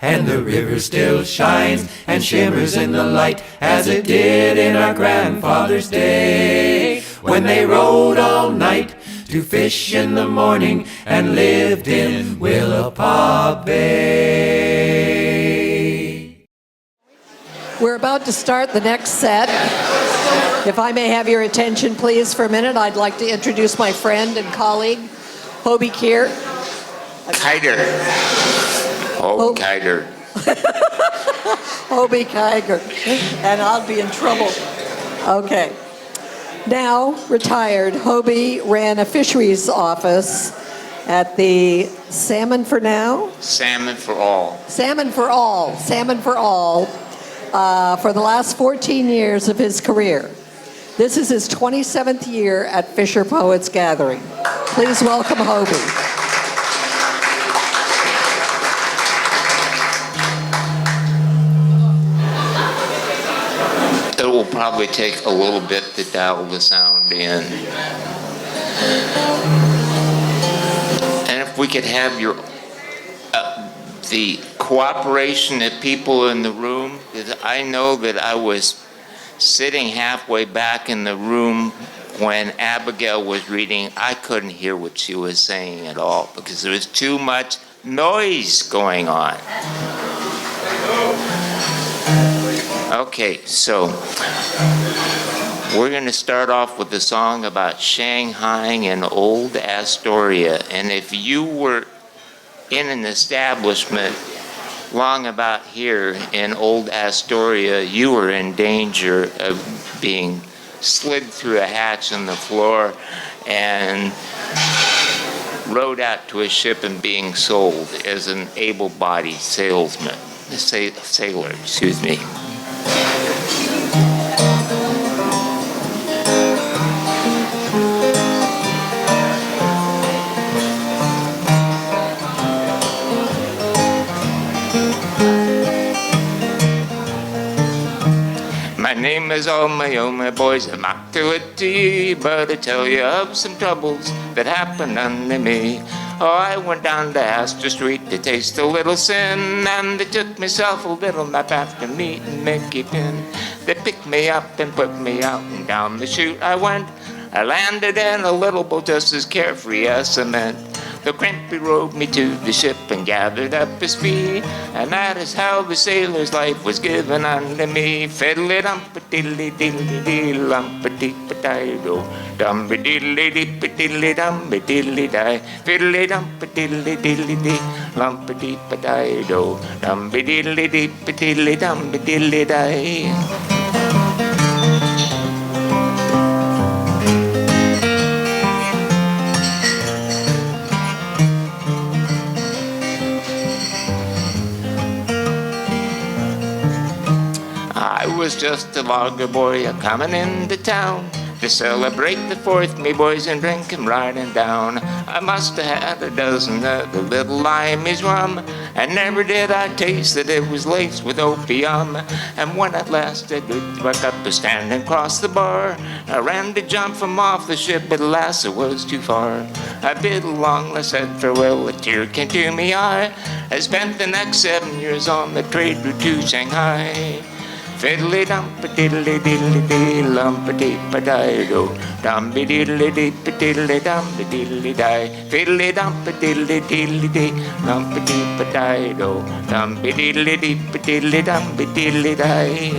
And the river still shines and shimmers in the light as it did in our grandfather's day, when they rode all night to fish in the morning and lived in Willapa Bay. We're about to start the next set. If I may have your attention, please, for a minute, I'd like to introduce my friend and colleague, Hobie Kytr. Kytr. Oh, Kytr. Hobie Kytr. And I'll be in trouble. Okay. Now, retired, Hobie ran a fisheries office at the Salmon for Now? Salmon for All. Salmon for All. Salmon for All. For the last 14 years of his career. This is his 27th year at FisherPoets Gathering. Please welcome Hobie. It will probably take a little bit to dial the sound in. And if we could have your the cooperation of people in the room, because I know that I was sitting halfway back in the room when Abigail was reading. I couldn't hear what she was saying at all because there was too much noise going on. Okay, so we're going to start off with a song about Shanghaiing in old Astoria. And if you were in an establishment long about here in old Astoria, you were in danger of being slid through a hatch in the floor and rowed out to a ship and being sold as an able-bodied sailor, excuse me. My name is all my boys, I'm up to a T, but I tell you of some troubles that happened unto me. Oh, I went down to Astor Street to taste a little sin, and they took myself a little nap after meeting Mickey Finn. They picked me up and put me out, and down the chute I went. I landed in a little boat just as carefree as cement. The crimpy rowed me to the ship and gathered up his speed, and that is how the sailor's life was given unto me. Fiddly-dum-pa-diddly-diddly-dee, lumpa-dee-pa-die-do, dum-ba-diddly-dee-pa-diddly-dum-ba-diddly-die, fiddly-dum-pa-diddly-diddly-dee, lumpa-dee-pa-die-do, dum-ba-diddly-dee-pa-diddly-dum-ba-diddly-die. I was just a logger boy a-comin' into town to celebrate the 4th, me boys, and drink 'em riding down. I must have had a dozen of the little limeys rum, and never did I taste that it was laced with opium. And when at last I did wake up standing across the bar, I ran to jump from off the ship, but alas, it was too far. I bid along, I said farewell, a tear came to me eye. I spent the next 7 years on the trade route to Shanghai. Fiddly-dum-pa-diddly-diddly-dee, lumpa-dee-pa-die-do, dum-ba-diddly-dee-pa-diddly-dum-ba-diddly-die, fiddly-dum-pa-diddly-diddly-dee, lumpa-dee-pa-die-do, dum-ba-diddly-dee-pa-diddly-dum-ba-diddly-die.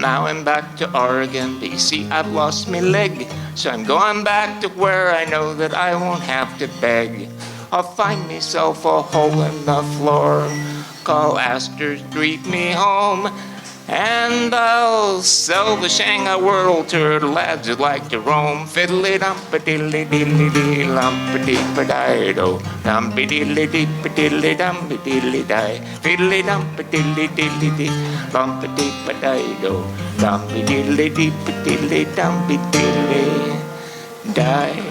Now I'm back to Oregon, but you see I've lost my leg, so I'm going back to where I know that I won't have to beg. I'll find myself a hole in the floor, call Astor, street me home, and I'll sell the Shanghai World Tour to lads who'd like to roam. Fiddly-dum-pa-diddly-diddly-dee, lumpa-dee-pa-die-do, dum-ba-diddly-dee-pa-diddly-dum-ba-diddly-die, fiddly-dum-pa-diddly-diddly-dee, lumpa-dee-pa-die-do, dum-ba-diddly-dee-pa-diddly-dum-ba-diddly-die.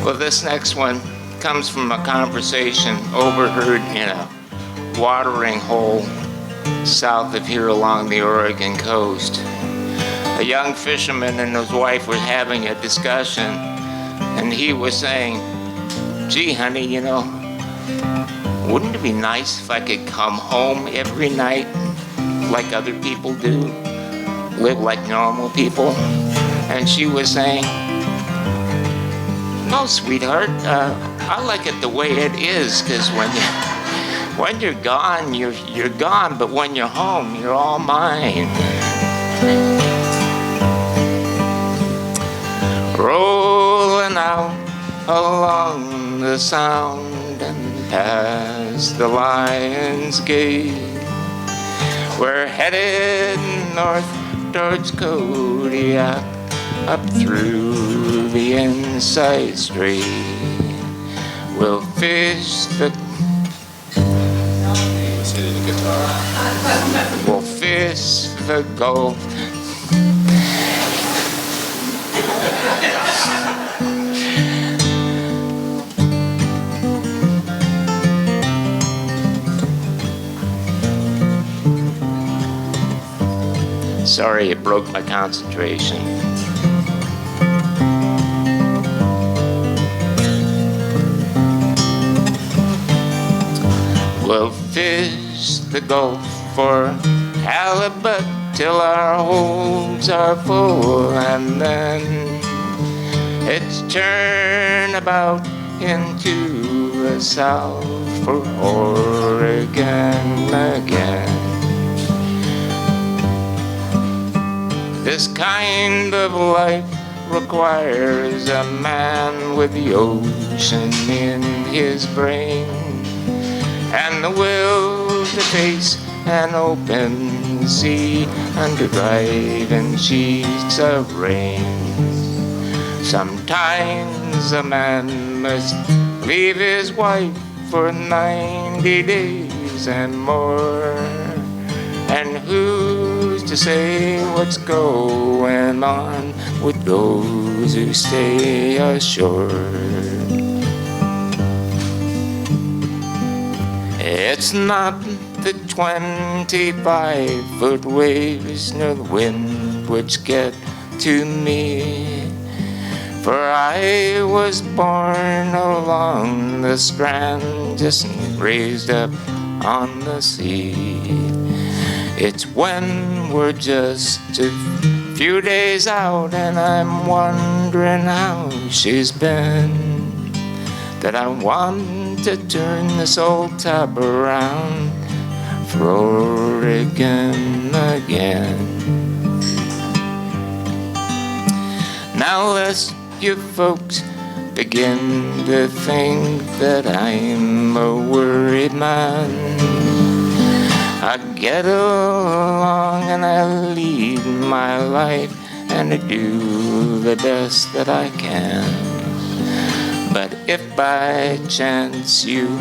Well, this next one comes from a conversation overheard in a watering hole south of here along the Oregon coast. A young fisherman and his wife were having a discussion, and he was saying, "Gee, honey, you know, wouldn't it be nice if I could come home every night like other people do, live like normal people?" And she was saying, "No, sweetheart, I like it the way it is, because when you're gone, you're gone, but when you're home, you're all mine." Rolling out along the Sound and past the Lion's Gate, we're headed north towards Kodiak, up through the Inside Strait. We'll fish the We'll fish the Gulf. Sorry, it broke my concentration. We'll fish the Gulf for halibut till our holds are full, and then it's turnabout into the south for Oregon again. This kind of life requires a man with the ocean in his brain, and the will to face an open sea under driving sheets of rain. Sometimes a man must leave his wife for 90 days and more, and who's to say what's going on with those who stay ashore? It's not the 25-foot waves nor the wind which get to me, for I was born along the strand, just raised up on the sea. It's when we're just a few days out and I'm wondering how she's been, that I want to turn this old tub around for Oregon again. Now lest you folks begin to think that I'm a worried man, I get along and I lead my life and I do the best that I can. But if by chance you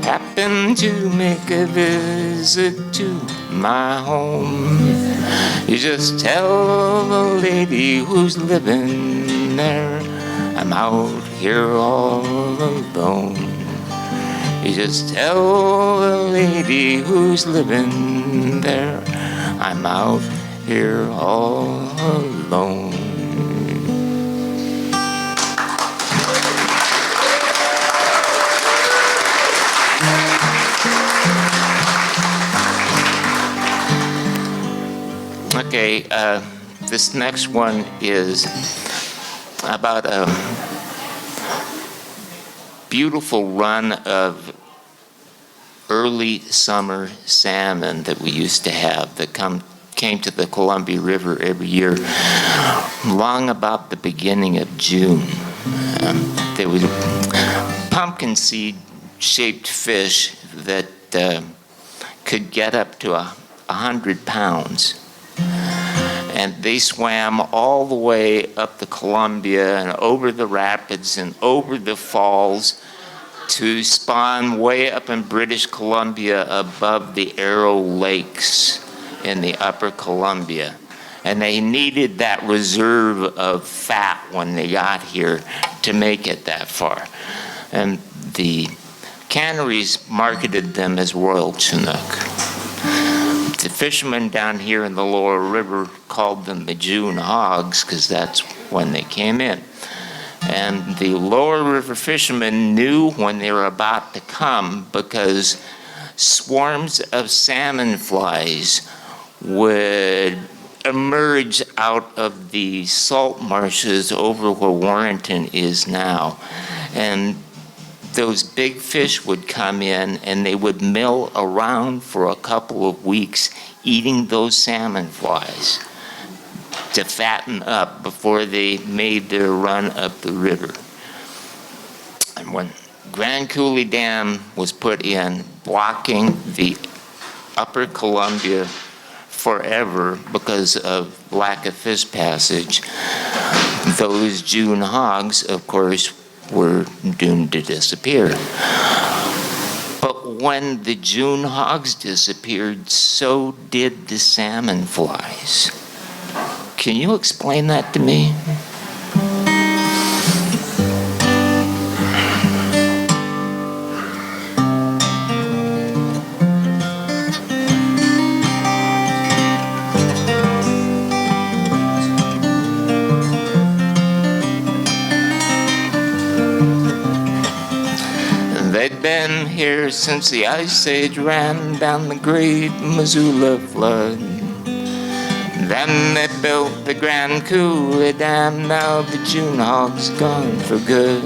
happen to make a visit to my home, you just tell the lady who's living there I'm out here all alone. You just tell the lady who's living there I'm out here all alone. Okay, this next one is about a beautiful run of early summer salmon that we used to have that came to the Columbia River every year, long about the beginning of June. There was pumpkin seed shaped fish that could get up to 100 pounds. And they swam all the way up the Columbia and over the rapids and over the falls to spawn way up in British Columbia above the Arrow Lakes in the upper Columbia. And they needed that reserve of fat when they got here to make it that far. And the canneries marketed them as Royal Chinook. The fishermen down here in the lower river called them the June hogs because that's when they came in. And the lower river fishermen knew when they were about to come because swarms of salmon flies would emerge out of the salt marshes over where Warrenton is now. And those big fish would come in and they would mill around for a couple of weeks eating those salmon flies to fatten up before they made their run up the river. And when Grand Coulee Dam was put in, blocking the upper Columbia forever because of lack of fish passage, those June hogs, of course, were doomed to disappear. But when the June hogs disappeared, so did the salmon flies. Can you explain that to me? They'd been here since the Ice Age ran down the great Missoula flood. Then they built the Grand Coulee Dam, now the June hog's gone for good.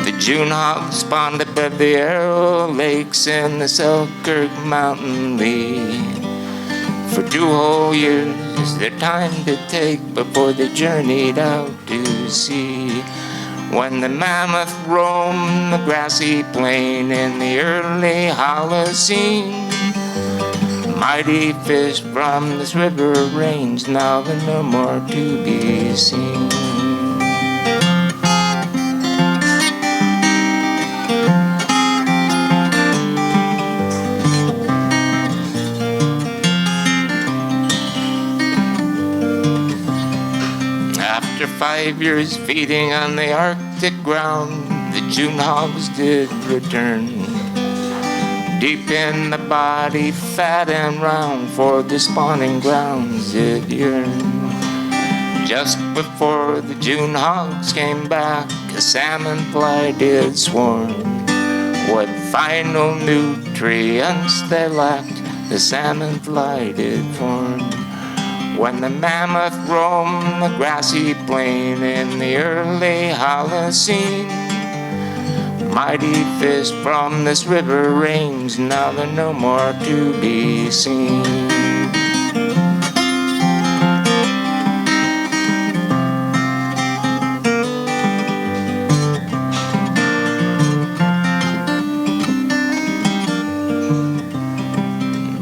The June hog spawned above the Arrow Lakes in the Selkirk Mountain Lee. For 2 whole years is their time to take before they journeyed out to sea. When the mammoth roamed the grassy plain in the early Holocene, mighty fish from this river range now are no more to be seen. After 5 years feeding on the Arctic ground, the June hogs did return. Deep in the body, fat and round, for the spawning grounds it yearned. Just before the June hogs came back, a salmon fly did swarm. What final nutrients they lacked, the salmon fly did form. When the mammoth roamed the grassy plain in the early Holocene, mighty fish from this river range now they're no more to be seen.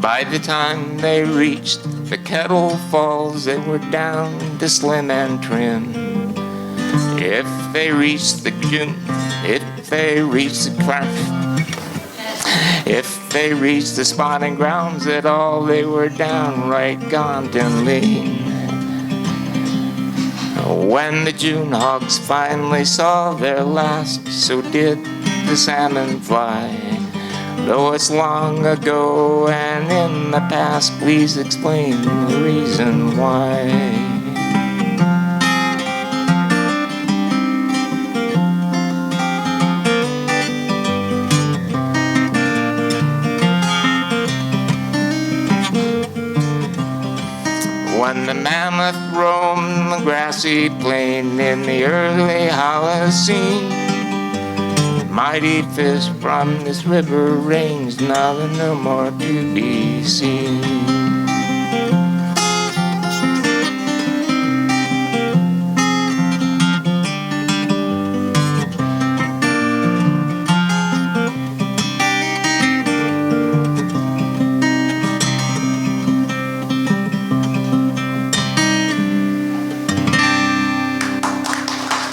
By the time they reached the Kettle Falls, they were down to slim and trim. If they reached the June, if they reached the spawning grounds at all, they were downright gaunt and lean. When the June hogs finally saw their last, so did the salmon fly. Though it's long ago and in the past, please explain the reason why. When the mammoth roamed the grassy plain in the early Holocene, mighty fish from this river range now are no more to be seen.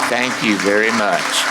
Thank you very much.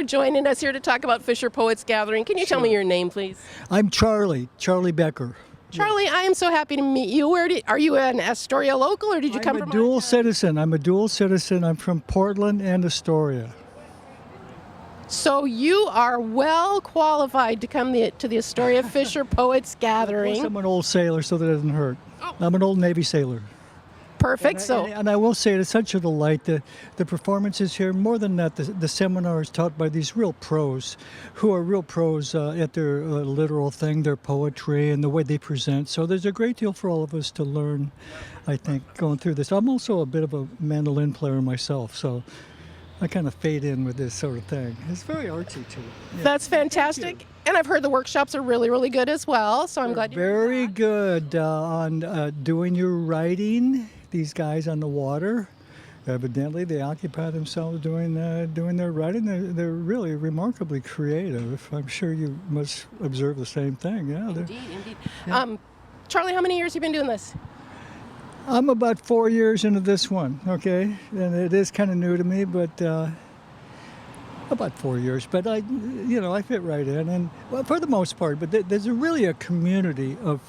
for joining us here to talk about FisherPoets Gathering. Can you tell me your name, please? I'm Charlie Becker. Charlie, I am so happy to meet you. Are you an Astoria local, or did you come from? I'm a dual citizen. I'm from Portland and Astoria. So you are well qualified to come to the Astoria FisherPoets Gathering. Plus I'm an old sailor, so that doesn't hurt. I'm an old Navy sailor. Perfect. And I will say, it's such a delight. The performances here, more than that, the seminar is taught by these real pros, who are real pros at their literal thing, their poetry, and the way they present. So there's a great deal for all of us to learn, I think, going through this. I'm also a bit of a mandolin player myself, so I kind of fade in with this sort of thing. It's very artsy, too. Yeah. That's fantastic. And I've heard the workshops are really, really good as well, so I'm glad you're very good on doing your writing. These guys on the water, evidently they occupy themselves doing their writing. They're really remarkably creative. I'm sure you must observe the same thing. Yeah. Indeed. Yeah. Charlie, how many years have you been doing this? I'm about 4 years into this one, okay? And it is kind of new to me, but about 4 years. But I fit right in, and well, for the most part. But there's really a community of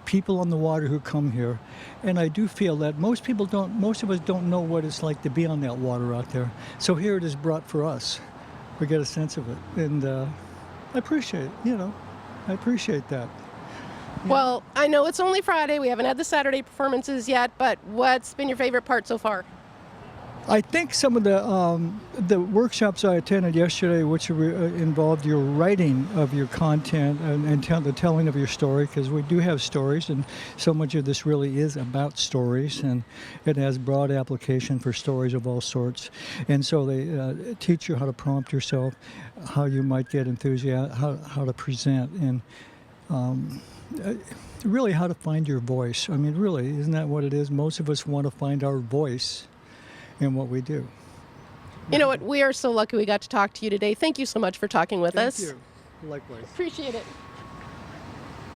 people on the water who come here, and I do feel that most of us don't know what it's like to be on that water out there. So here it is brought for us. We get a sense of it, and I appreciate that. Well, I know it's only Friday. We haven't had the Saturday performances yet, but what's been your favorite part so far? I think some of the workshops I attended yesterday, which involved your writing of your content and the telling of your story, because we do have stories, and so much of this really is about stories, and it has broad application for stories of all sorts. And so they teach you how to prompt yourself, how you might get enthusiastic, how to present, and really how to find your voice. I mean, really, isn't that what it is? Most of us want to find our voice in what we do. You know what? We are so lucky we got to talk to you today. Thank you so much for talking with us. Thank you. Likewise. Appreciate it.